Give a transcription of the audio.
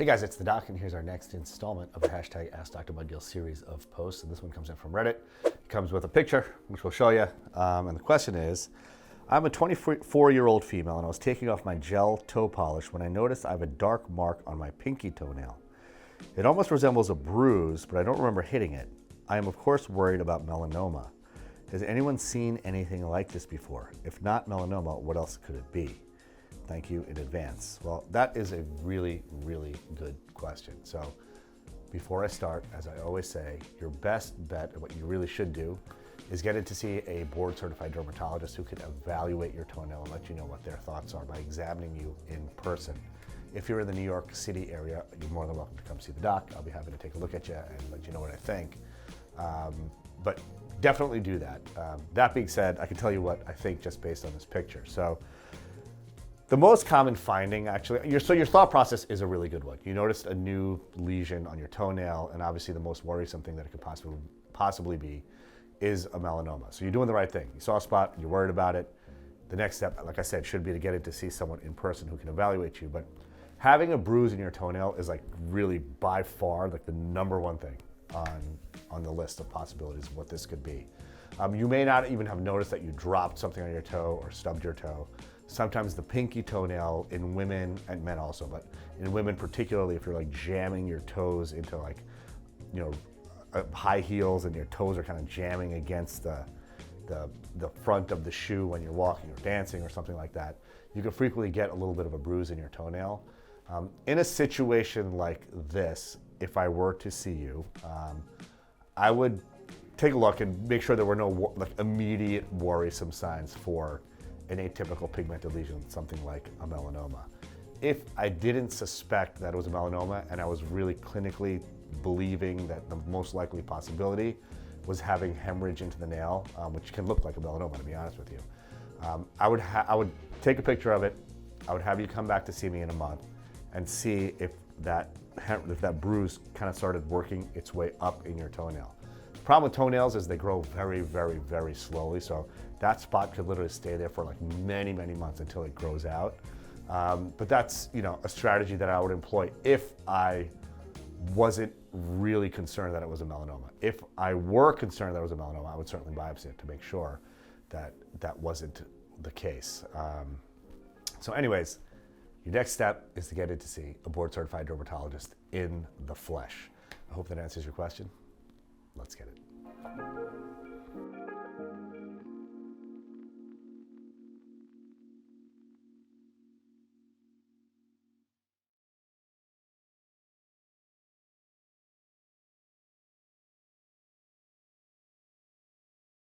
Hey guys, it's the Doc, and here's our next installment of the hashtag Ask Dr. Mudgil series of posts. And this one comes in from Reddit. It comes with a picture, which we'll show you. And the question is, I'm a 24-year-old female, and I was taking off my gel toe polish when I noticed I have a dark mark on my pinky toenail. It almost resembles a bruise, but I don't remember hitting it. I am, of course, worried about melanoma. Has anyone seen anything like this before? If not melanoma, what else could it be? Thank you in advance. Well, that is a really, really good question. So before I start, as I always say, your best bet, and what you really should do, is get in to see a board-certified dermatologist who can evaluate your toenail and let you know what their thoughts are by examining you in person. If you're in the New York City area, you're more than welcome to come see the doc. I'll be happy to take a look at you and let you know what I think. But definitely do that. That being said, I can tell you what I think just based on this picture. So the most common finding, actually, your thought process is a really good one. You noticed a new lesion on your toenail, and obviously the most worrisome thing that it could possibly be is a melanoma. So you're doing the right thing. You saw a spot, you're worried about it. The next step, like I said, should be to get in to see someone in person who can evaluate you. But having a bruise in your toenail is like really by far like the number one thing on the list of possibilities of what this could be. You may not even have noticed that you dropped something on your toe or stubbed your toe. Sometimes the pinky toenail in women, and men also, but in women particularly, if you're like jamming your toes into like, high heels and your toes are kind of jamming against the front of the shoe when you're walking or dancing or something like that, you can frequently get a little bit of a bruise in your toenail. In a situation like this, if I were to see you, I would take a look and make sure there were no immediate worrisome signs for an atypical pigmented lesion, something like a melanoma. If I didn't suspect that it was a melanoma and I was really clinically believing that the most likely possibility was having hemorrhage into the nail, which can look like a melanoma, to be honest with you, I would take a picture of it. I would have you come back to see me in a month and see if that bruise kind of started working its way up in your toenail. The problem with toenails is they grow very, very, very slowly. So that spot could literally stay there for like many, many months until it grows out. But that's, a strategy that I would employ if I wasn't really concerned that it was a melanoma. If I were concerned that it was a melanoma, I would certainly biopsy it to make sure that that wasn't the case. So anyways, your next step is to get in to see a board-certified dermatologist in the flesh. I hope that answers your question. Let's get it.